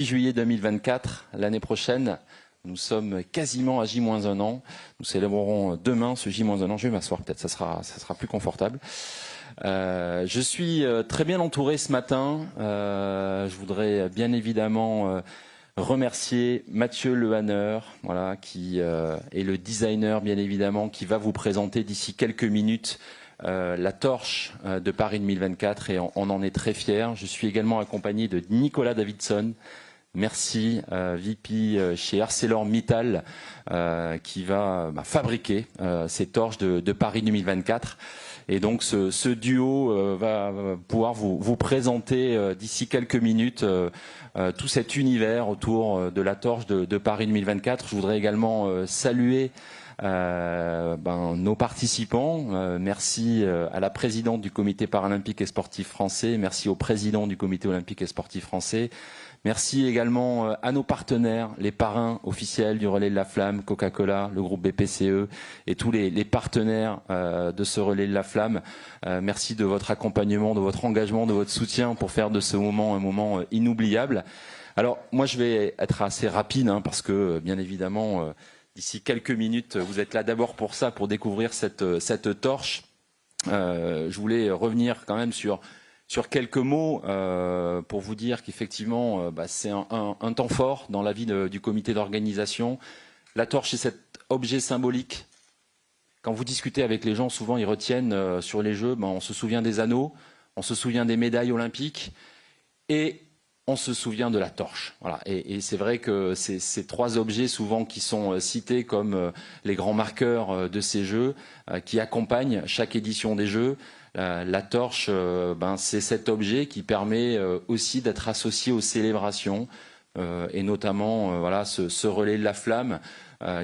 Juillet 2024, l'année prochaine, nous sommes quasiment à J-1 an. Nous célébrerons demain ce J-1 an. Je vais m'asseoir, peut-être ça sera plus confortable. Je suis très bien entouré ce matin. Je voudrais bien évidemment remercier Mathieu Lehanner, voilà, qui est le designer bien évidemment, qui va vous présenter d'ici quelques minutes la torche de Paris 2024 et on en est très fiers. Je suis également accompagné de Nicolas Davidson. Merci, VP chez ArcelorMittal, qui va fabriquer ces torches de Paris 2024. Et donc ce duo va pouvoir vous présenter d'ici quelques minutes tout cet univers autour de la torche de Paris 2024. Je voudrais également saluer nos participants. Merci à la présidente du comité paralympique et sportif français. Merci au président du comité olympique et sportif français. Merci également à nos partenaires, les parrains officiels du Relais de la Flamme, Coca-Cola, le groupe BPCE et tous les partenaires de ce Relais de la Flamme. Merci de votre accompagnement, de votre engagement, de votre soutien pour faire de ce moment un moment inoubliable. Alors moi je vais être assez rapide parce que bien évidemment d'ici quelques minutes vous êtes là d'abord pour ça, pour découvrir cette torche. Je voulais revenir quand même sur quelques mots pour vous dire qu'effectivement c'est un temps fort dans la vie du comité d'organisation. La torche, c'est cet objet symbolique. Quand vous discutez avec les gens, souvent ils retiennent sur les Jeux, on se souvient des anneaux, on se souvient des médailles olympiques et on se souvient de la torche. Voilà. Et c'est vrai que ces trois objets souvent qui sont cités comme les grands marqueurs de ces Jeux, qui accompagnent chaque édition des Jeux. La torche, c'est cet objet qui permet aussi d'être associé aux célébrations et notamment voilà, ce relais de la flamme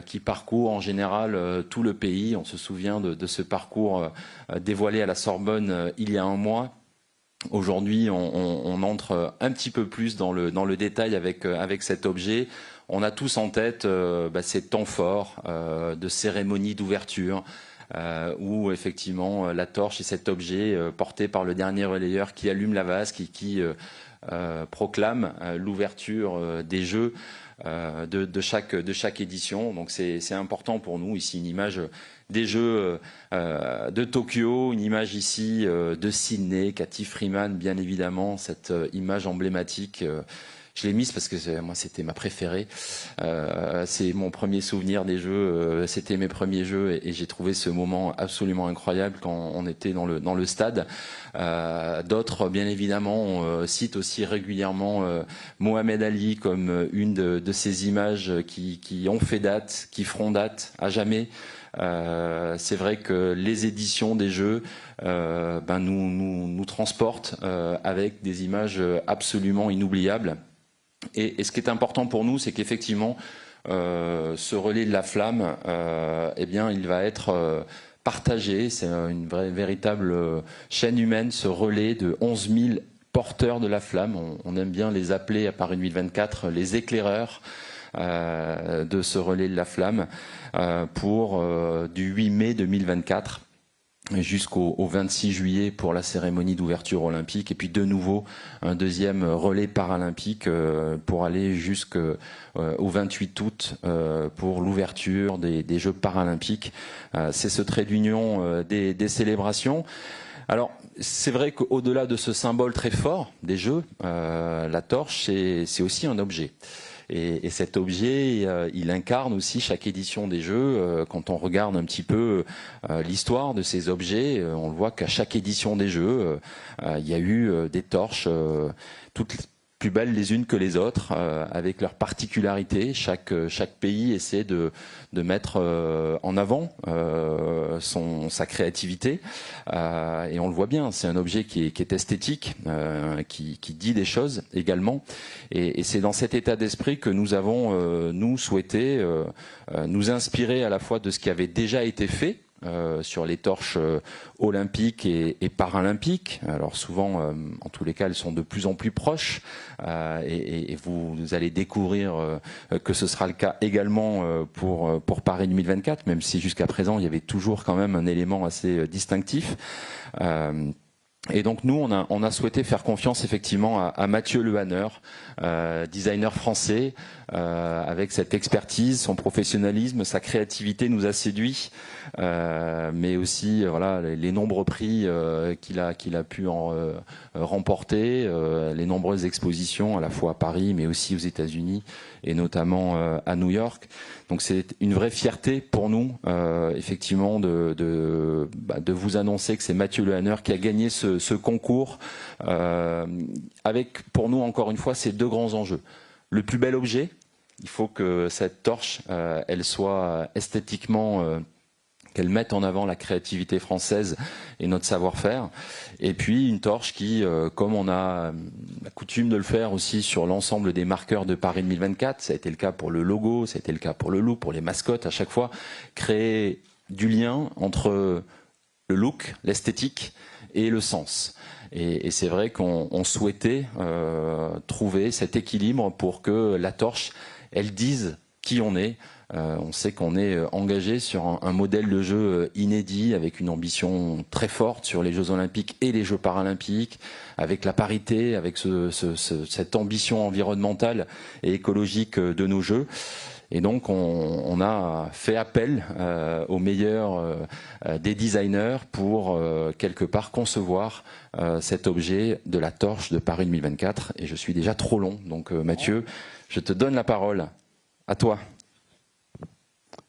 qui parcourt en général tout le pays. On se souvient de ce parcours dévoilé à la Sorbonne il y a un mois. Aujourd'hui, on entre un petit peu plus dans le détail avec cet objet. On a tous en tête ces temps forts de cérémonie d'ouverture, où effectivement la torche est cet objet porté par le dernier relayeur qui allume la vase, qui proclame l'ouverture des Jeux de chaque édition. Donc c'est important pour nous ici, une image des Jeux de Tokyo, une image ici de Sydney, Cathy Freeman bien évidemment, cette image emblématique. Je l'ai mise parce que moi c'était ma préférée. C'est mon premier souvenir des Jeux. C'était mes premiers Jeux et j'ai trouvé ce moment absolument incroyable quand on était dans le stade. D'autres, bien évidemment, citent aussi régulièrement Mohamed Ali comme une de ces images qui ont fait date, qui feront date à jamais. C'est vrai que les éditions des Jeux nous transportent avec des images absolument inoubliables. Et ce qui est important pour nous, c'est qu'effectivement, ce relais de la flamme, il va être partagé. C'est une véritable chaîne humaine, ce relais de 11 000 porteurs de la flamme. On aime bien les appeler à Paris 2024 les éclaireurs de ce relais de la flamme pour du 8 mai 2024. Jusqu'au 26 juillet pour la cérémonie d'ouverture olympique et puis de nouveau un deuxième relais paralympique pour aller jusqu'au 28 août pour l'ouverture des Jeux paralympiques. C'est ce trait d'union des célébrations. Alors c'est vrai qu'au-delà de ce symbole très fort des Jeux, la torche c'est aussi un objet. Et cet objet, il incarne aussi chaque édition des Jeux. Quand on regarde un petit peu l'histoire de ces objets, on le voit qu'à chaque édition des Jeux, il y a eu des torches, toutes plus belles les unes que les autres, avec leurs particularités. Chaque pays essaie de mettre en avant sa créativité, et on le voit bien, c'est un objet qui est esthétique, qui dit des choses également, et c'est dans cet état d'esprit que nous avons nous souhaité nous inspirer à la fois de ce qui avait déjà été fait sur les torches olympiques et paralympiques. Alors souvent, en tous les cas, elles sont de plus en plus proches et vous allez découvrir que ce sera le cas également pour Paris 2024, même si jusqu'à présent, il y avait toujours quand même un élément assez distinctif. Et donc nous, on a souhaité faire confiance effectivement à Mathieu Lehanner, designer français, avec cette expertise, son professionnalisme, sa créativité nous a séduit, mais aussi voilà les nombreux prix qu'il a pu remporter, les nombreuses expositions à la fois à Paris, mais aussi aux États-Unis et notamment à New York. Donc c'est une vraie fierté pour nous, effectivement, de vous annoncer que c'est Mathieu Lehanner qui a gagné ce concours, avec pour nous encore une fois ces deux grands enjeux. Le plus bel objet, il faut que cette torche, elle soit esthétiquement, qu'elle mette en avant la créativité française et notre savoir-faire. Et puis une torche qui, comme on a la coutume de le faire aussi sur l'ensemble des marqueurs de Paris 2024, ça a été le cas pour le logo, ça a été le cas pour le look, pour les mascottes, à chaque fois, créer du lien entre le look, l'esthétique et le sens. Et c'est vrai qu'on souhaitait trouver cet équilibre pour que la torche, elle dise qui on est. On sait qu'on est engagé sur un modèle de jeu inédit, avec une ambition très forte sur les Jeux Olympiques et les Jeux Paralympiques, avec la parité, avec cette ambition environnementale et écologique de nos Jeux. Et donc on a fait appel aux meilleurs des designers pour quelque part concevoir cet objet de la torche de Paris 2024. Et je suis déjà trop long, donc Mathieu, je te donne la parole. À toi.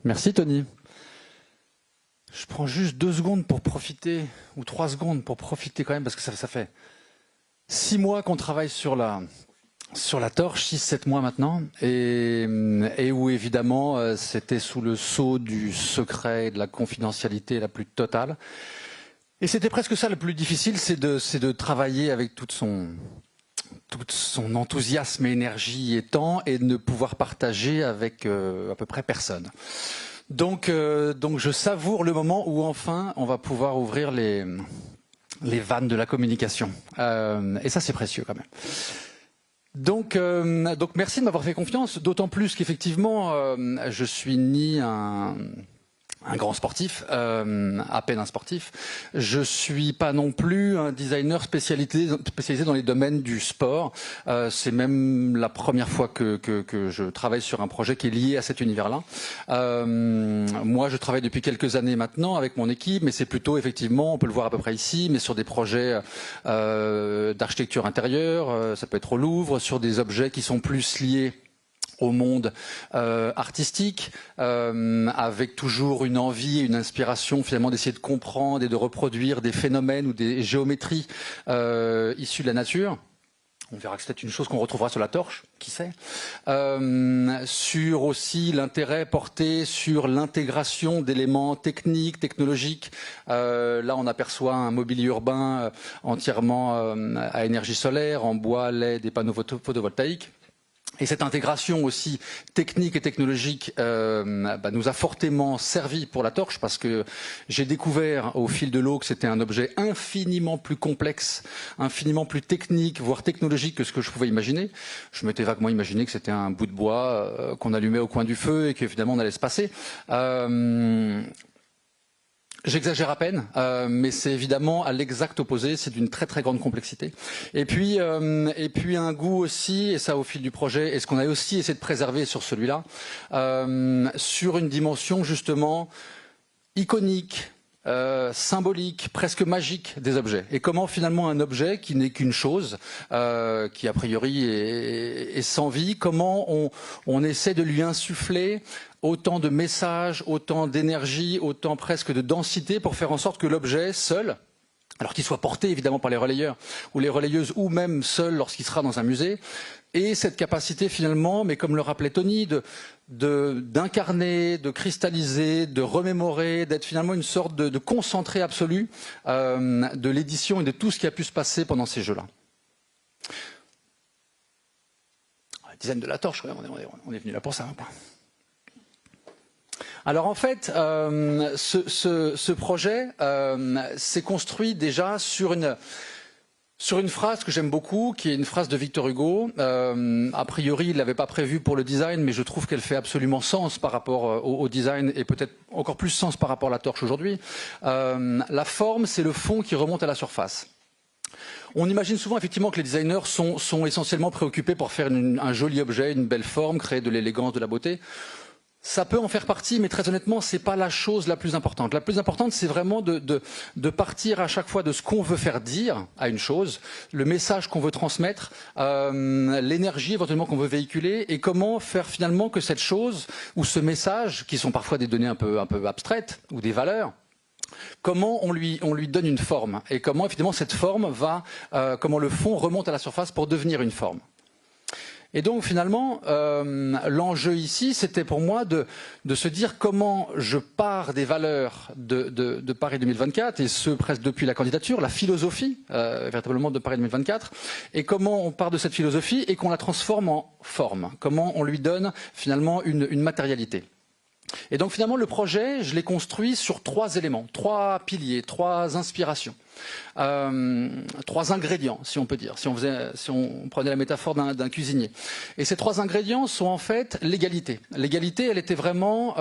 Merci Tony. Je prends juste 2 secondes pour profiter, ou 3 secondes pour profiter quand même, parce que ça fait 6 mois qu'on travaille sur la torche, 6-7 mois maintenant, et où évidemment c'était sous le sceau du secret et de la confidentialité la plus totale. Et c'était presque ça le plus difficile, c'est de travailler avec tout son enthousiasme, énergie et temps, et de ne pouvoir partager avec à peu près personne. Donc je savoure le moment où enfin on va pouvoir ouvrir les vannes de la communication. Et ça c'est précieux quand même. Donc merci de m'avoir fait confiance, d'autant plus qu'effectivement je suis ni un grand sportif, à peine un sportif. Je suis pas non plus un designer spécialisé dans les domaines du sport. C'est même la première fois que je travaille sur un projet qui est lié à cet univers-là. Moi, je travaille depuis quelques années maintenant avec mon équipe, mais c'est plutôt effectivement, on peut le voir à peu près ici, mais sur des projets d'architecture intérieure, ça peut être au Louvre, sur des objets qui sont plus liés au monde artistique, avec toujours une envie et une inspiration finalement d'essayer de comprendre et de reproduire des phénomènes ou des géométries issues de la nature. On verra que c'est peut-être une chose qu'on retrouvera sur la torche, qui sait. Sur aussi l'intérêt porté sur l'intégration d'éléments techniques, technologiques. Là, on aperçoit un mobilier urbain entièrement à énergie solaire, en bois, LED et panneaux photovoltaïques. Et cette intégration aussi technique et technologique nous a fortement servi pour la torche, parce que j'ai découvert au fil de l'eau que c'était un objet infiniment plus complexe, infiniment plus technique, voire technologique que ce que je pouvais imaginer. Je m'étais vaguement imaginé que c'était un bout de bois qu'on allumait au coin du feu et qu'évidemment on allait se passer. J'exagère à peine, mais c'est évidemment à l'exact opposé, c'est d'une très très grande complexité. Et puis un goût aussi, et ça au fil du projet, et ce qu'on a aussi essayé de préserver sur celui-là, sur une dimension justement iconique, symbolique, presque magique des objets. Et comment finalement un objet qui n'est qu'une chose, qui a priori est sans vie, comment on essaie de lui insuffler autant de messages, autant d'énergie, autant presque de densité pour faire en sorte que l'objet seul, alors qu'il soit porté évidemment par les relayeurs ou les relayeuses, ou même seul lorsqu'il sera dans un musée, ait cette capacité finalement, mais comme le rappelait Tony, d'incarner, de cristalliser, de remémorer, d'être finalement une sorte de concentré absolu de l'édition et de tout ce qui a pu se passer pendant ces jeux-là. La dizaine de la torche, on est venu là pour ça. Alors en fait, ce projet s'est construit déjà sur une phrase que j'aime beaucoup, qui est une phrase de Victor Hugo. A priori, il ne l'avait pas prévue pour le design, mais je trouve qu'elle fait absolument sens par rapport au design, et peut-être encore plus sens par rapport à la torche aujourd'hui. La forme, c'est le fond qui remonte à la surface. On imagine souvent effectivement que les designers sont essentiellement préoccupés pour faire un joli objet, une belle forme, créer de l'élégance, de la beauté. Ça peut en faire partie, mais très honnêtement, c'est pas la chose la plus importante. La plus importante, c'est vraiment de partir à chaque fois de ce qu'on veut faire dire à une chose, le message qu'on veut transmettre, l'énergie éventuellement qu'on veut véhiculer, et comment faire finalement que cette chose ou ce message, qui sont parfois des données un peu abstraites ou des valeurs, comment on lui donne une forme, et comment finalement cette forme va, comment le fond remonte à la surface pour devenir une forme. Et donc finalement, l'enjeu ici, c'était pour moi de se dire comment je pars des valeurs de Paris 2024, et ce presque depuis la candidature, la philosophie véritablement de Paris 2024, et comment on part de cette philosophie et qu'on la transforme en forme, comment on lui donne finalement une matérialité. Et donc finalement le projet, je l'ai construit sur 3 éléments, 3 piliers, 3 inspirations, 3 ingrédients si on peut dire, si on prenait la métaphore d'un cuisinier. Et ces 3 ingrédients sont en fait l'égalité. L'égalité, elle était vraiment,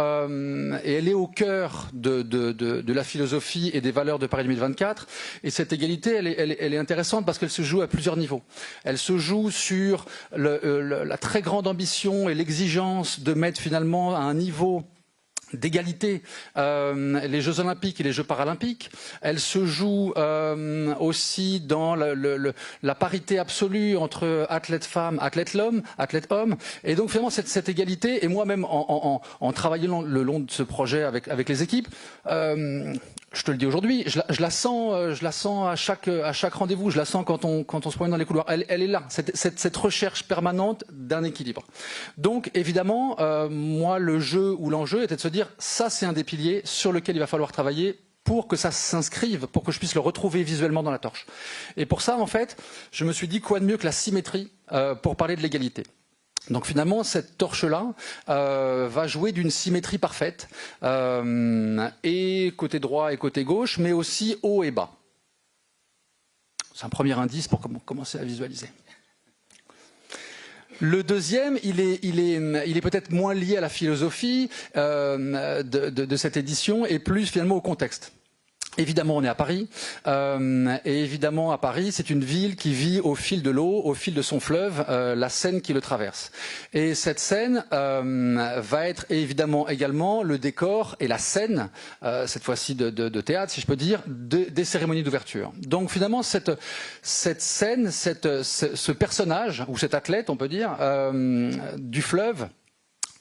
et elle est au cœur de la philosophie et des valeurs de Paris 2024. Et cette égalité, elle est intéressante parce qu'elle se joue à plusieurs niveaux. Elle se joue sur la très grande ambition et l'exigence de mettre finalement à un niveau d'égalité les Jeux Olympiques et les Jeux Paralympiques. Elle se joue aussi dans la parité absolue entre athlète femme, athlète homme. Et donc finalement cette égalité, et moi-même en travaillant le long de ce projet avec les équipes, je te le dis aujourd'hui, je la sens à chaque rendez-vous, je la sens quand on se promène dans les couloirs. Elle est là, cette recherche permanente d'un équilibre. Donc évidemment, moi le jeu ou l'enjeu était de se dire, ça c'est un des piliers sur lequel il va falloir travailler pour que ça s'inscrive, pour que je puisse le retrouver visuellement dans la torche. Et pour ça, en fait, je me suis dit quoi de mieux que la symétrie pour parler de l'égalité. Donc finalement, cette torche-là va jouer d'une symétrie parfaite, et côté droit et côté gauche, mais aussi haut et bas. C'est un premier indice pour commencer à visualiser. Le deuxième, il est peut-être moins lié à la philosophie de cette édition et plus finalement au contexte. Évidemment, on est à Paris, et évidemment à Paris, c'est une ville qui vit au fil de l'eau, au fil de son fleuve, la Seine qui le traverse. Et cette Seine va être évidemment également le décor et la scène, cette fois-ci de théâtre, si je peux dire, des cérémonies d'ouverture. Donc finalement, cette scène, ce personnage, ou cet athlète, on peut dire, du fleuve,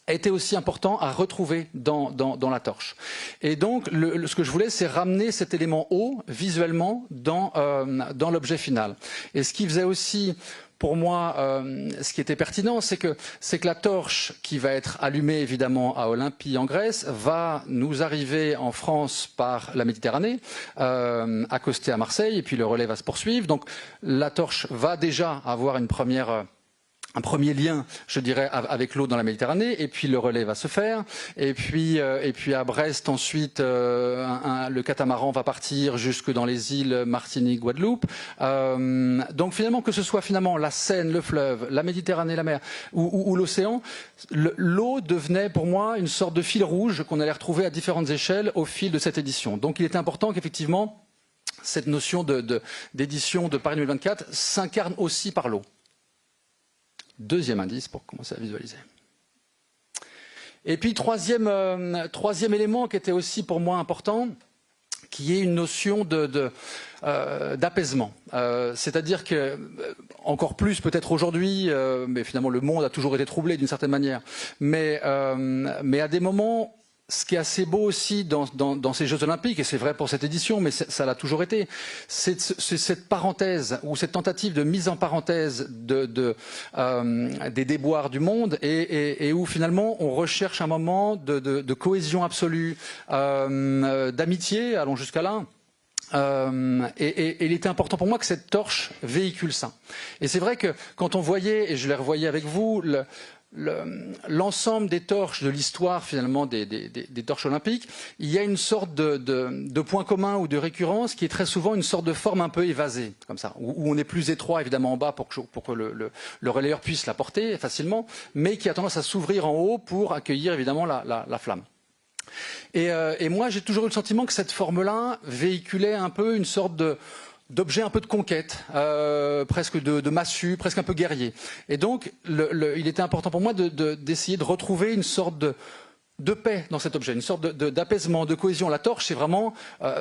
était aussi important à retrouver dans la torche. Et donc, ce que je voulais, c'est ramener cet élément haut, visuellement, dans l'objet final. Et ce qui faisait aussi, pour moi, ce qui était pertinent, c'est que la torche qui va être allumée, évidemment, à Olympie, en Grèce, va nous arriver en France par la Méditerranée, accostée à Marseille, et puis le relais va se poursuivre. Donc, la torche va déjà avoir un premier lien, je dirais, avec l'eau dans la Méditerranée, et puis le relais va se faire, et puis à Brest ensuite, le catamaran va partir jusque dans les îles Martinique, Guadeloupe. Donc finalement, que ce soit finalement la Seine, le fleuve, la Méditerranée, la mer ou l'océan, l'eau devenait pour moi une sorte de fil rouge qu'on allait retrouver à différentes échelles au fil de cette édition. Donc il était important qu'effectivement cette notion d'édition de Paris 2024 s'incarne aussi par l'eau. Deuxième indice pour commencer à visualiser. Et puis troisième élément qui était aussi pour moi important, qui est une notion d'apaisement. C'est-à-dire que, encore plus peut-être aujourd'hui, mais finalement le monde a toujours été troublé d'une certaine manière, mais à des moments, ce qui est assez beau aussi dans ces Jeux Olympiques, et c'est vrai pour cette édition, mais ça l'a toujours été, c'est cette parenthèse, ou cette tentative de mise en parenthèse des déboires du monde, et où finalement on recherche un moment de cohésion absolue, d'amitié, allons jusqu'à là. Et il était important pour moi que cette torche véhicule ça. Et c'est vrai que quand on voyait, et je l'ai revoyé avec vous, l'ensemble des torches de l'histoire finalement des torches olympiques, il y a une sorte de point commun ou de récurrence qui est très souvent une sorte de forme un peu évasée, comme ça, où on est plus étroit évidemment en bas pour que le relayeur puisse la porter facilement, mais qui a tendance à s'ouvrir en haut pour accueillir évidemment la flamme. Et moi j'ai toujours eu le sentiment que cette forme-là véhiculait un peu une sorte d'objets un peu de conquête, presque de massue, presque un peu guerrier. Et donc, il était important pour moi d'essayer de retrouver une sorte de paix dans cet objet, une sorte d'apaisement, de cohésion. La torche, c'est vraiment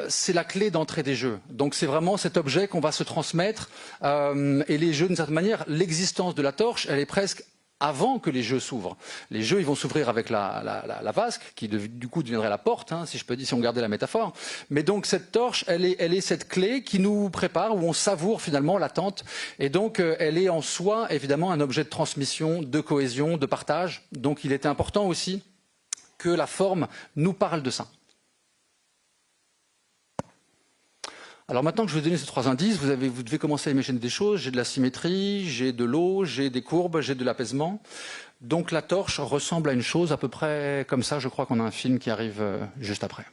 c'est la clé d'entrée des jeux. Donc c'est vraiment cet objet qu'on va se transmettre. Et les jeux, d'une certaine manière, l'existence de la torche, elle est presque avant que les jeux s'ouvrent. Les jeux, ils vont s'ouvrir avec la vasque, qui du coup deviendrait la porte, hein, si je peux dire, si on gardait la métaphore. Mais donc cette torche, elle est cette clé qui nous prépare, où on savoure finalement l'attente. Et donc elle est en soi, évidemment, un objet de transmission, de cohésion, de partage. Donc il était important aussi que la forme nous parle de ça. Alors maintenant que je vous ai donné ces 3 indices, vous devez commencer à imaginer des choses. J'ai de la symétrie, j'ai de l'eau, j'ai des courbes, j'ai de l'apaisement. Donc la torche ressemble à une chose à peu près comme ça. Je crois qu'on a un film qui arrive juste après.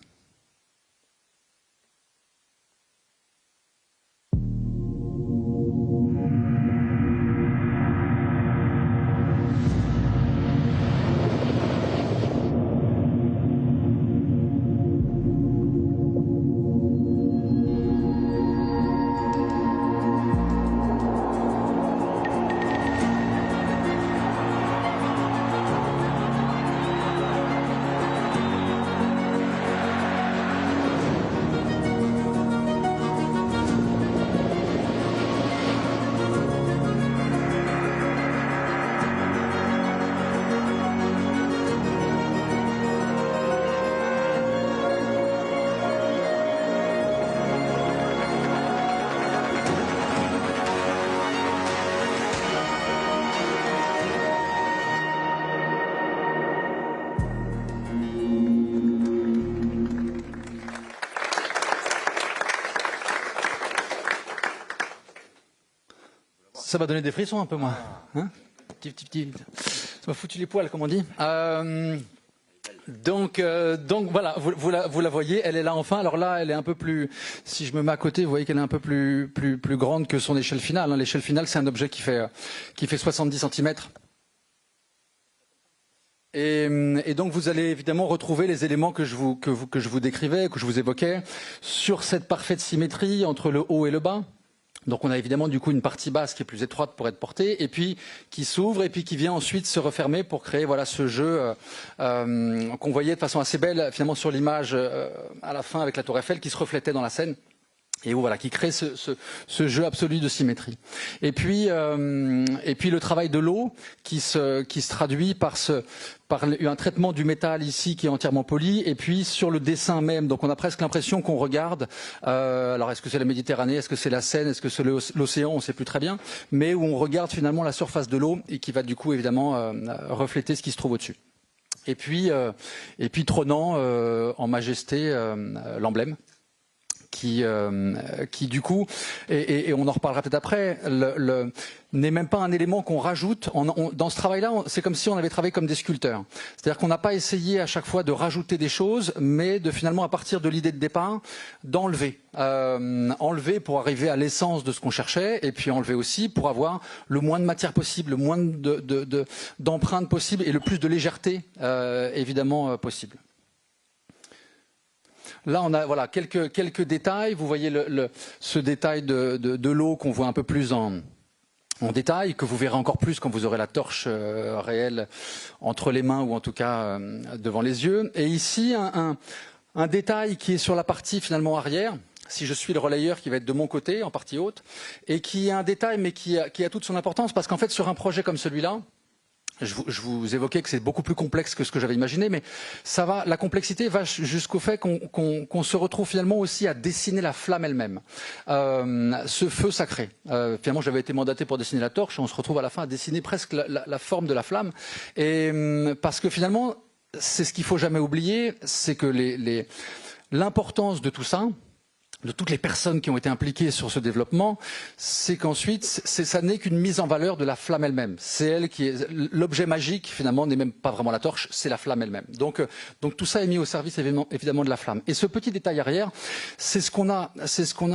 Ça m'a donné des frissons un peu, moi. Hein, petit. Ça m'a foutu les poils, comme on dit. Donc voilà, vous la voyez, elle est là enfin. Alors là, elle est un peu plus. Si je me mets à côté, vous voyez qu'elle est un peu plus grande que son échelle finale. L'échelle finale, c'est un objet qui fait 70 cm. Et donc vous allez évidemment retrouver les éléments que je vous décrivais, que je vous évoquais, sur cette parfaite symétrie entre le haut et le bas. Donc on a évidemment du coup une partie basse qui est plus étroite pour être portée et puis qui s'ouvre et puis qui vient ensuite se refermer pour créer voilà ce jeu qu'on voyait de façon assez belle finalement sur l'image à la fin avec la tour Eiffel qui se reflétait dans la scène. Et voilà, qui crée ce jeu absolu de symétrie. Et puis le travail de l'eau qui se traduit par un traitement du métal ici qui est entièrement poli, et puis sur le dessin même. Donc on a presque l'impression qu'on regarde. Alors est-ce que c'est la Méditerranée, est-ce que c'est la Seine, est-ce que c'est l'océan, on ne sait plus très bien, mais où on regarde finalement la surface de l'eau et qui va du coup évidemment refléter ce qui se trouve au-dessus. Et puis trônant en majesté l'emblème. Qui du coup, et on en reparlera peut-être après, n'est même pas un élément qu'on rajoute. Dans ce travail-là, c'est comme si on avait travaillé comme des sculpteurs. C'est-à-dire qu'on n'a pas essayé à chaque fois de rajouter des choses, mais de finalement, à partir de l'idée de départ, d'enlever. Enlever pour arriver à l'essence de ce qu'on cherchait, et puis enlever aussi pour avoir le moins de matière possible, le moins d'empreintes possible, et le plus de légèreté, évidemment, possible. Là, on a voilà, quelques détails. Vous voyez ce détail de l'eau qu'on voit un peu plus en détail, que vous verrez encore plus quand vous aurez la torche réelle entre les mains ou en tout cas devant les yeux. Et ici, un détail qui est sur la partie finalement arrière, si je suis le relayeur qui va être de mon côté, en partie haute, et qui est un détail mais qui a toute son importance parce qu'en fait, sur un projet comme celui-là, je vous évoquais que c'est beaucoup plus complexe que ce que j'avais imaginé, mais la complexité va jusqu'au fait qu'on se retrouve finalement aussi à dessiner la flamme elle-même, ce feu sacré. Finalement, j'avais été mandaté pour dessiner la torche, et on se retrouve à la fin à dessiner presque la forme de la flamme, et parce que finalement, c'est ce qu'il faut jamais oublier, c'est que l'importance de tout ça, de toutes les personnes qui ont été impliquées sur ce développement, c'est qu'ensuite, ça n'est qu'une mise en valeur de la flamme elle-même. C'est elle qui est l'objet magique, finalement, n'est même pas vraiment la torche, c'est la flamme elle-même. Donc tout ça est mis au service évidemment de la flamme. Et ce petit détail arrière, c'est ce qu'on a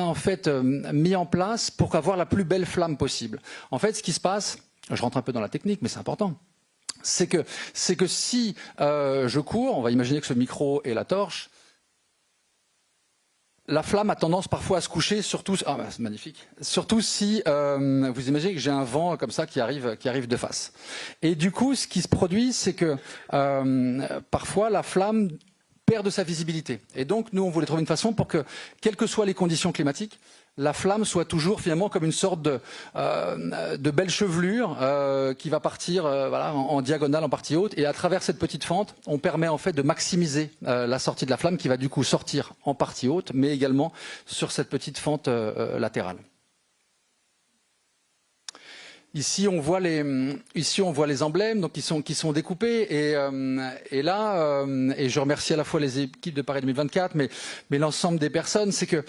en fait mis en place pour avoir la plus belle flamme possible. En fait, ce qui se passe, je rentre un peu dans la technique, mais c'est important. C'est que si je cours, on va imaginer que ce micro est la torche. la flamme a tendance parfois à se coucher, surtout, c'est magnifique, surtout si vous imaginez que j'ai un vent comme ça qui arrive de face. Et du coup, ce qui se produit, c'est que parfois la flamme perd de sa visibilité. Et donc, nous, on voulait trouver une façon pour que, quelles que soient les conditions climatiques, la flamme soit toujours finalement comme une sorte de belle chevelure qui va partir voilà, en diagonale, en partie haute. Et à travers cette petite fente, on permet en fait de maximiser la sortie de la flamme qui va du coup sortir en partie haute, mais également sur cette petite fente latérale. Ici on voit les emblèmes donc qui sont découpés et là et je remercie à la fois les équipes de Paris 2024 mais l'ensemble des personnes, c'est que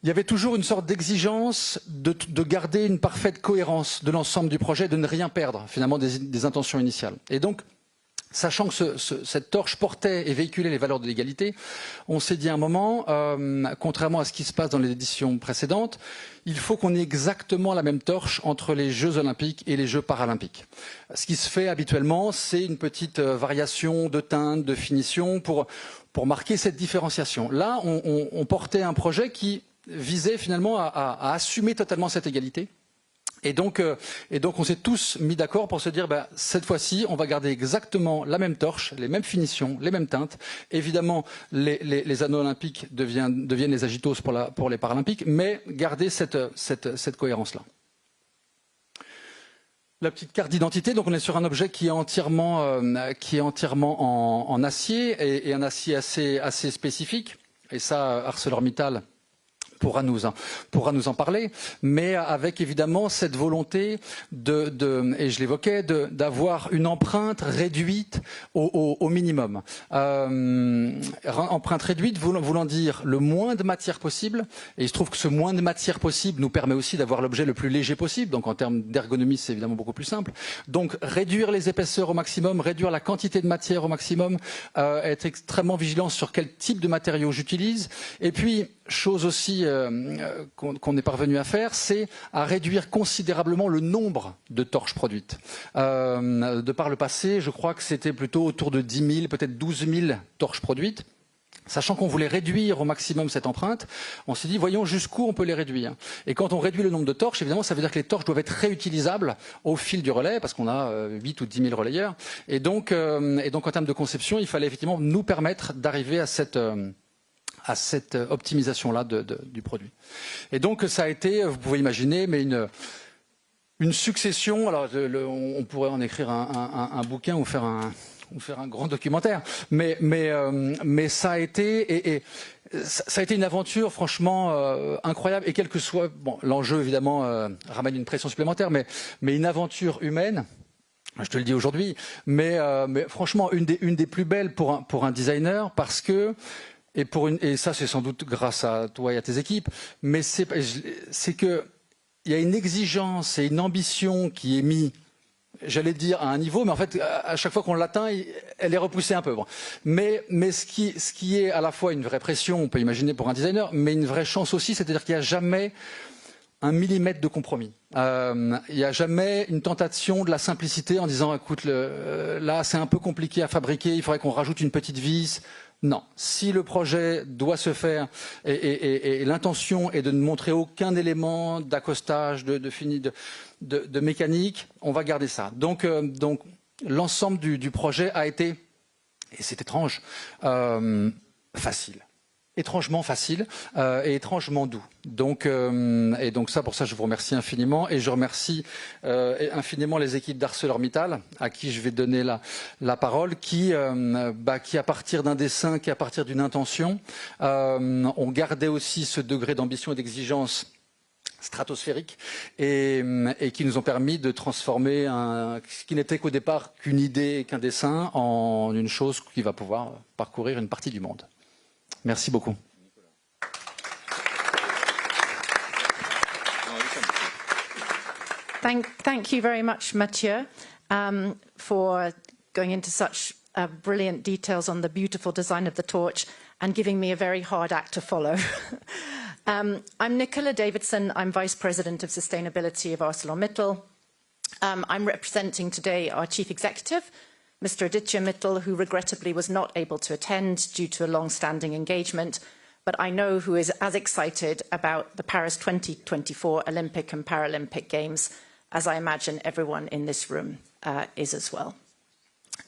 il y avait toujours une sorte d'exigence de garder une parfaite cohérence de l'ensemble du projet, de ne rien perdre finalement des intentions initiales. Et donc, sachant que cette torche portait et véhiculait les valeurs de l'égalité, on s'est dit à un moment, contrairement à ce qui se passe dans les éditions précédentes, il faut qu'on ait exactement la même torche entre les Jeux Olympiques et les Jeux Paralympiques. Ce qui se fait habituellement, c'est une petite variation de teinte, de finition pour marquer cette différenciation. Là, on portait un projet qui visait finalement à assumer totalement cette égalité. Et donc on s'est tous mis d'accord pour se dire, cette fois-ci, on va garder exactement la même torche, les mêmes finitions, les mêmes teintes. Évidemment, les anneaux olympiques deviennent les agitos pour les paralympiques, mais garder cette cohérence-là. La petite carte d'identité, donc on est sur un objet qui est entièrement en acier et un acier assez spécifique. Et ça, ArcelorMittal pourra nous en parler, mais avec évidemment cette volonté et je l'évoquais, d'avoir une empreinte réduite au minimum. Empreinte réduite voulant dire le moins de matière possible, et il se trouve que ce moins de matière possible nous permet aussi d'avoir l'objet le plus léger possible, donc en termes d'ergonomie c'est évidemment beaucoup plus simple. Donc réduire les épaisseurs au maximum, réduire la quantité de matière au maximum, être extrêmement vigilant sur quel type de matériaux j'utilise, et puis chose aussi qu'on est parvenu à faire, c'est à réduire considérablement le nombre de torches produites. De par le passé, je crois que c'était plutôt autour de 10 000, peut-être 12 000 torches produites. Sachant qu'on voulait réduire au maximum cette empreinte, on s'est dit, voyons jusqu'où on peut les réduire. Et quand on réduit le nombre de torches, évidemment, ça veut dire que les torches doivent être réutilisables au fil du relais, parce qu'on a 8 ou 10 000 relayeurs. Et donc en termes de conception, il fallait effectivement nous permettre d'arriver à cette optimisation-là du produit. Et donc ça a été, vous pouvez imaginer, mais une succession. Alors on pourrait en écrire un bouquin ou faire un grand documentaire, mais ça a été ça a été une aventure franchement incroyable, et quel que soit l'enjeu évidemment ramène une pression supplémentaire, mais une aventure humaine. Je te le dis aujourd'hui, mais franchement une des plus belles pour un designer, parce que et ça c'est sans doute grâce à toi et à tes équipes, mais c'est que il y a une exigence et une ambition qui est mise, j'allais dire à un niveau, mais en fait à chaque fois qu'on l'atteint, elle est repoussée un peu. Bon. Mais ce qui est à la fois une vraie pression, on peut imaginer pour un designer, mais une vraie chance aussi, c'est-à-dire qu'il n'y a jamais un millimètre de compromis. Il n'y a jamais une tentation de la simplicité en disant, écoute, là c'est un peu compliqué à fabriquer, il faudrait qu'on rajoute une petite vis. Non, si le projet doit se faire et l'intention est de ne montrer aucun élément d'accostage, de mécanique, on va garder ça. Donc l'ensemble du projet a été, et c'est étrange, facile. Étrangement facile et étrangement doux. Donc ça, pour ça, je vous remercie infiniment, et je remercie infiniment les équipes d'ArcelorMittal à qui je vais donner la parole, qui à partir d'un dessin, qui à partir d'une intention, ont gardé aussi ce degré d'ambition et d'exigence stratosphérique, et qui nous ont permis de transformer ce qui n'était qu'au départ qu'une idée et qu'un dessin en une chose qui va pouvoir parcourir une partie du monde. Merci beaucoup. Thank you very much, Mathieu, for going into such brilliant details on the beautiful design of the torch and giving me a very hard act to follow. I'm Nicola Davidson. I'm Vice President of Sustainability of ArcelorMittal. I'm representing today our Chief Executive, Mr. Aditya Mittal, who regrettably was not able to attend due to a long-standing engagement, but I know who is as excited about the Paris 2024 Olympic and Paralympic Games as I imagine everyone in this room is as well.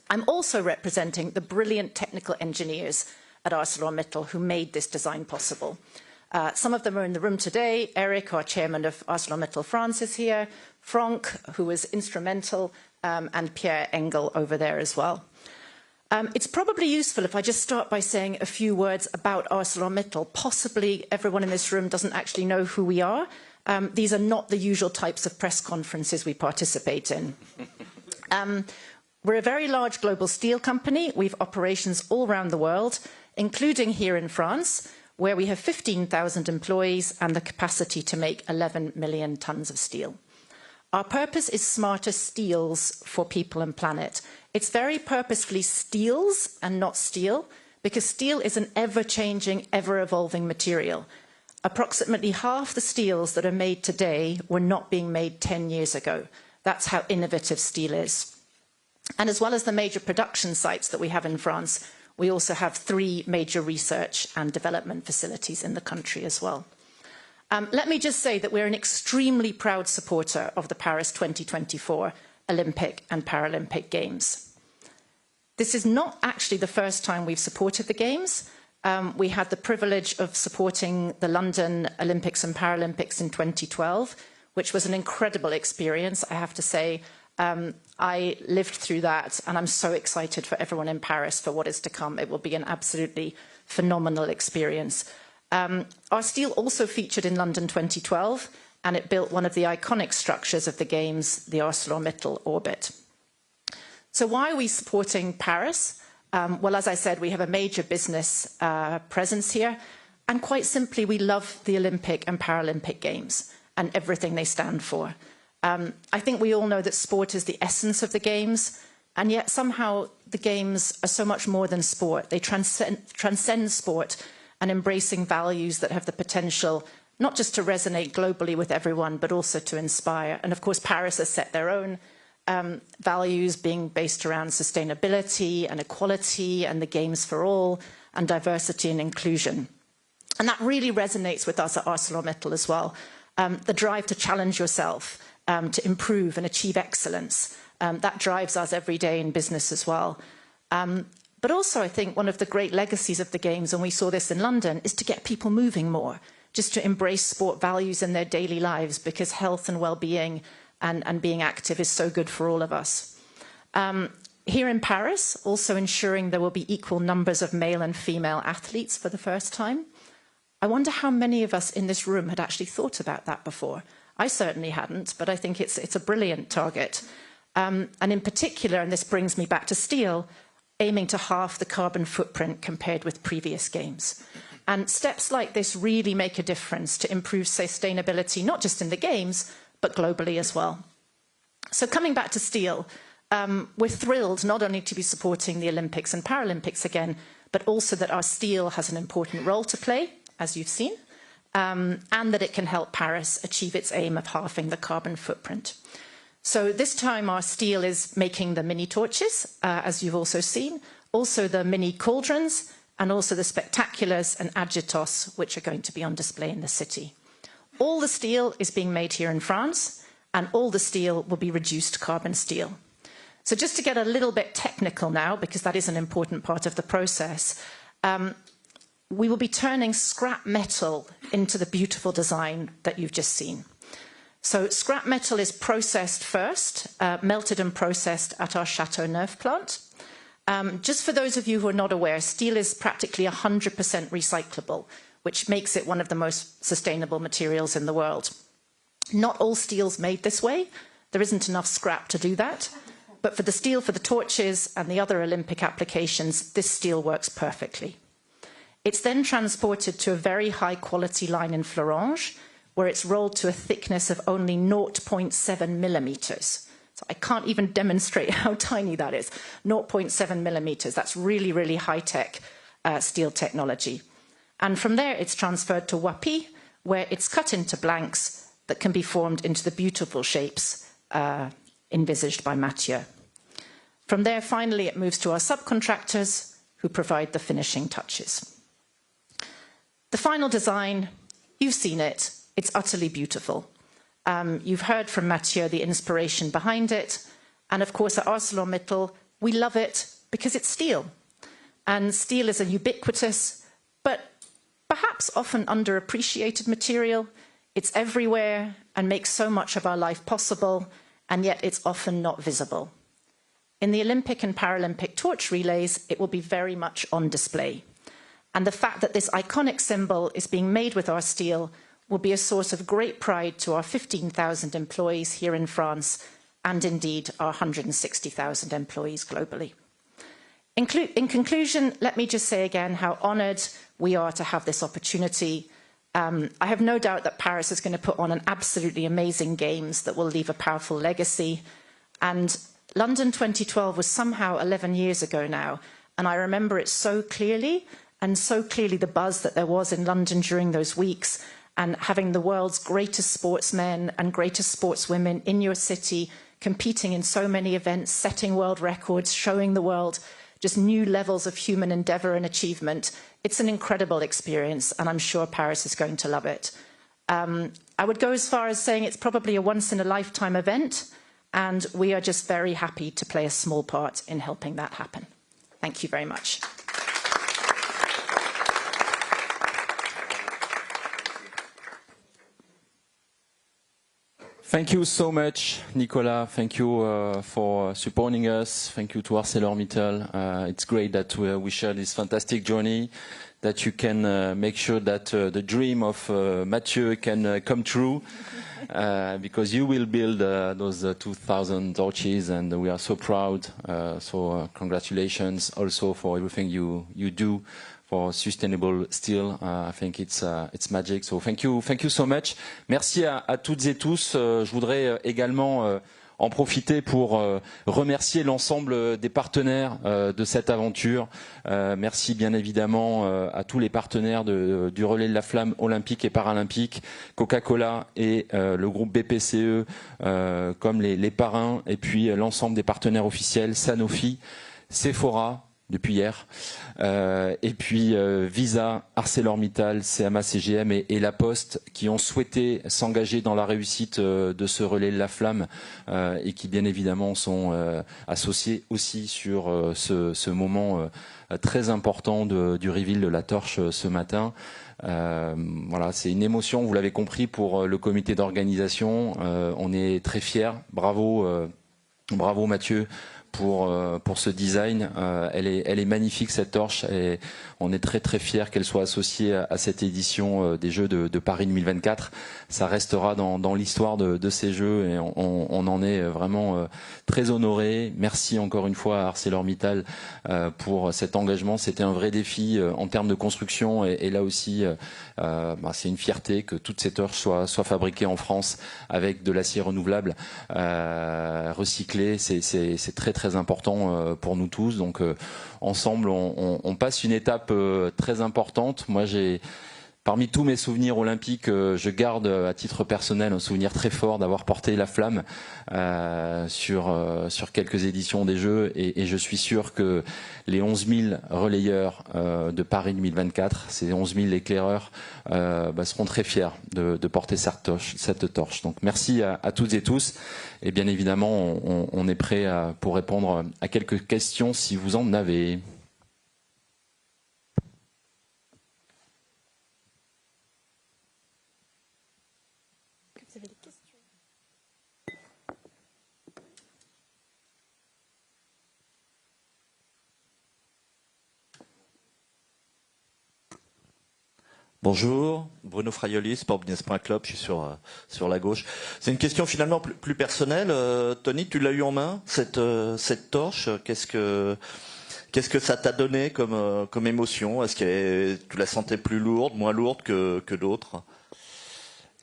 I'm also representing the brilliant technical engineers at ArcelorMittal who made this design possible. Some of them are in the room today. Eric, our chairman of ArcelorMittal France, is here. Franck, who was instrumental, and Pierre Engel over there as well. It's probably useful if I just start by saying a few words about ArcelorMittal. Possibly everyone in this room doesn't actually know who we are. These are not the usual types of press conferences we participate in. We're a very large global steel company. We've operations all around the world, including here in France, where we have 15,000 employees and the capacity to make 11 million tons of steel. Our purpose is smarter steels for people and planet. It's very purposefully steels and not steel, because steel is an ever-changing, ever-evolving material. Approximately half the steels that are made today were not being made 10 years ago. That's how innovative steel is. And as well as the major production sites that we have in France, we also have 3 major research and development facilities in the country as well. Let me just say that we're an extremely proud supporter of the Paris 2024 Olympic and Paralympic Games. This is not actually the first time we've supported the Games. We had the privilege of supporting the London Olympics and Paralympics in 2012, which was an incredible experience, I have to say. I lived through that, and I'm so excited for everyone in Paris for what is to come. It will be an absolutely phenomenal experience. Our steel also featured in London 2012, and it built one of the iconic structures of the Games, the ArcelorMittal Orbit. So why are we supporting Paris? Well, as I said, we have a major business presence here, and quite simply, we love the Olympic and Paralympic Games and everything they stand for. I think we all know that sport is the essence of the Games, and yet somehow the Games are so much more than sport. They transcend sport and embracing values that have the potential not just to resonate globally with everyone, but also to inspire. And of course, Paris has set their own values being based around sustainability and equality and the Games for all and diversity and inclusion. And that really resonates with us at ArcelorMittal as well. The drive to challenge yourself, to improve and achieve excellence. That drives us every day in business as well. But also, I think one of the great legacies of the Games, and we saw this in London, is to get people moving more, just to embrace sport values in their daily lives, because health and well-being and being active is so good for all of us. Here in Paris, also ensuring there will be equal numbers of male and female athletes for the first time. I wonder how many of us in this room had actually thought about that before. I certainly hadn't, but I think it's a brilliant target. And in particular, and this brings me back to steel, aiming to halve the carbon footprint compared with previous Games. And steps like this really make a difference to improve sustainability, not just in the Games, but globally as well. So coming back to steel, we're thrilled not only to be supporting the Olympics and Paralympics again, but also that our steel has an important role to play, as you've seen, and that it can help Paris achieve its aim of halving the carbon footprint. So this time our steel is making the mini torches, as you've also seen, also the mini cauldrons, and also the spectaculars and agitos, which are going to be on display in the city. All the steel is being made here in France, and all the steel will be reduced carbon steel. So just to get a little bit technical now, because that is an important part of the process, we will be turning scrap metal into the beautiful design that you've just seen. So scrap metal is processed first, melted and processed at our Châteauneuf plant. Just for those of you who are not aware, steel is practically 100% recyclable, which makes it one of the most sustainable materials in the world. Not all steel's made this way. There isn't enough scrap to do that. But for the steel for the torches and the other Olympic applications, this steel works perfectly. It's then transported to a very high quality line in Florange, where it's rolled to a thickness of only 0.7 millimeters. So I can't even demonstrate how tiny that is. 0.7 millimeters. That's really, really high-tech steel technology. And from there, it's transferred to Wapi, where it's cut into blanks that can be formed into the beautiful shapes envisaged by Mathieu. From there, finally, it moves to our subcontractors, who provide the finishing touches. The final design, you've seen it. It's utterly beautiful. You've heard from Mathieu the inspiration behind it. And of course, at ArcelorMittal, we love it because it's steel. And steel is a ubiquitous, but perhaps often underappreciated material. It's everywhere and makes so much of our life possible, and yet it's often not visible. In the Olympic and Paralympic torch relays, it will be very much on display. And the fact that this iconic symbol is being made with our steel will be a source of great pride to our 15,000 employees here in France, and indeed our 160,000 employees globally. In conclusion, let me just say again how honoured we are to have this opportunity. I have no doubt that Paris is going to put on an absolutely amazing Games that will leave a powerful legacy. And London 2012 was somehow 11 years ago now, and I remember it so clearly, and so clearly the buzz that there was in London during those weeks, and having the world's greatest sportsmen and greatest sportswomen in your city, competing in so many events, setting world records, showing the world just new levels of human endeavour and achievement. It's an incredible experience, and I'm sure Paris is going to love it. I would go as far as saying it's probably a once-in-a-lifetime event, and we are just very happy to play a small part in helping that happen. Thank you very much. Thank you so much, Nicolas. Thank you for supporting us. Thank you to ArcelorMittal. It's great that we share this fantastic journey, that you can make sure that the dream of Mathieu can come true, because you will build those 2,000 torches, and we are so proud. So congratulations also for everything you do for sustainable steel. I think it's magic. So thank you so much. Merci à toutes et tous. Je voudrais également en profiter pour remercier l'ensemble des partenaires de cette aventure. Merci bien évidemment à tous les partenaires du Relais de la Flamme olympique et paralympique, Coca-Cola et le groupe BPCE comme les parrains, et puis l'ensemble des partenaires officiels, Sanofi, Sephora, depuis hier, et puis Visa, ArcelorMittal, CMA CGM et La Poste, qui ont souhaité s'engager dans la réussite de ce relais de la flamme, et qui bien évidemment sont associés aussi sur ce moment très important du reveal de la torche ce matin. Voilà, c'est une émotion, vous l'avez compris, pour le comité d'organisation. On est très fiers. Bravo, bravo Mathieu pour ce design. Elle est magnifique, cette torche, et on est très fiers qu'elle soit associée à cette édition des Jeux de Paris 2024. Ça restera dans l'histoire de ces Jeux, et on en est vraiment très honorés. Merci encore une fois à ArcelorMittal pour cet engagement. C'était un vrai défi en termes de construction, et là aussi c'est une fierté que toutes ces torches soient fabriquées en France avec de l'acier renouvelable recyclé. C'est très important pour nous tous. Donc ensemble on passe une étape très importante. Moi parmi tous mes souvenirs olympiques, je garde à titre personnel un souvenir très fort d'avoir porté la flamme sur quelques éditions des Jeux, et je suis sûr que les 11 000 relayeurs de Paris 2024, ces 11 000 éclaireurs seront très fiers de porter cette torche. Donc merci à toutes et tous, et bien évidemment on est prêt pour répondre à quelques questions si vous en avez. Bonjour, Bruno Fraioli, sportbusiness.club, je suis sur la gauche. C'est une question finalement plus personnelle. Tony, tu l'as eu en main, cette torche. Qu'est-ce que ça t'a donné comme émotion? Est-ce que tu la sentais plus lourde, moins lourde que d'autres?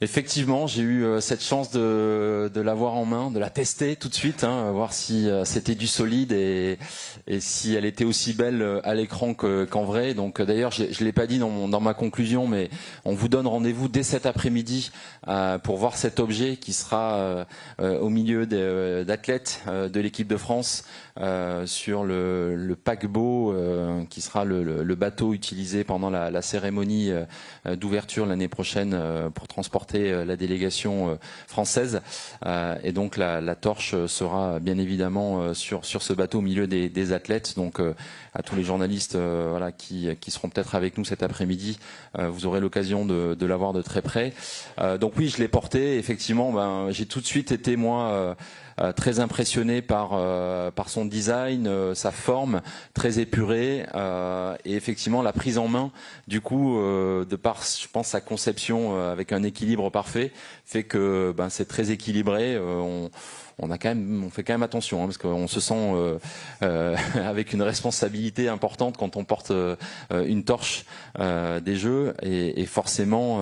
Effectivement, j'ai eu cette chance de l'avoir en main, de la tester tout de suite, voir si c'était du solide et si elle était aussi belle à l'écran qu'en vrai. Donc d'ailleurs, je l'ai pas dit dans ma conclusion, mais on vous donne rendez-vous dès cet après-midi pour voir cet objet qui sera au milieu d'athlètes de l'équipe de France sur le paquebot qui sera le bateau utilisé pendant la cérémonie d'ouverture l'année prochaine pour transporter la délégation française. Et donc la torche sera bien évidemment sur ce bateau au milieu des athlètes. Donc à tous les journalistes voilà, qui seront peut-être avec nous cet après-midi, vous aurez l'occasion de la voir de très près. Donc oui, je l'ai porté. Effectivement, j'ai tout de suite été moi très impressionné par son design, sa forme très épurée et effectivement la prise en main du coup de par je pense sa conception avec un équilibre parfait fait que c'est très équilibré. On fait quand même attention parce qu'on se sent avec une responsabilité importante quand on porte une torche des Jeux et forcément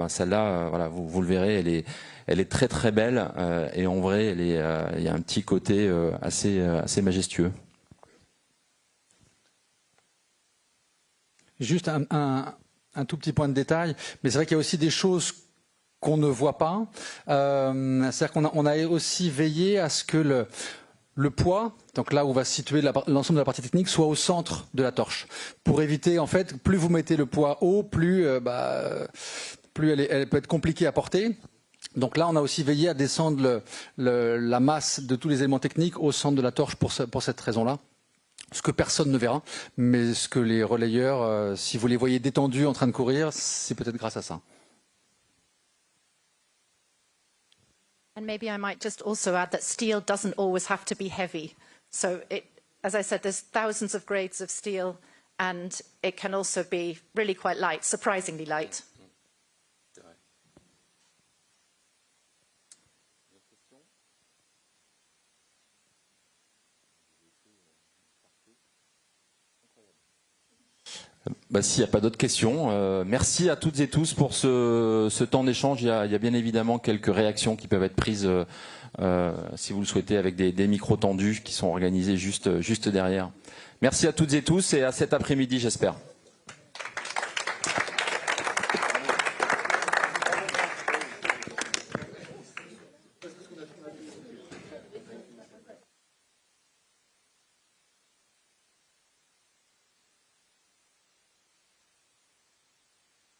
celle-là voilà vous le verrez elle est très très belle et en vrai il y a un petit côté assez majestueux. Juste un tout petit point de détail, mais c'est vrai qu'il y a aussi des choses qu'on ne voit pas. C'est-à-dire qu'on a aussi veillé à ce que le poids, donc là où va se situer l'ensemble de la partie technique, soit au centre de la torche. Pour éviter, en fait, plus vous mettez le poids haut, plus elle peut être compliquée à porter. Donc là, on a aussi veillé à descendre la masse de tous les éléments techniques au centre de la torche pour cette raison-là. Ce que personne ne verra, mais ce que les relayeurs, si vous les voyez détendus en train de courir, c'est peut-être grâce à ça. And maybe I might just also add that steel doesn't always have to be heavy. So as I said, there's thousands of grades of steel, and it can also be really quite light, surprisingly light. S'il n'y a pas d'autres questions, merci à toutes et tous pour ce temps d'échange. Il y a bien évidemment quelques réactions qui peuvent être prises, si vous le souhaitez, avec des micros tendus qui sont organisés juste derrière. Merci à toutes et tous et à cet après-midi, j'espère.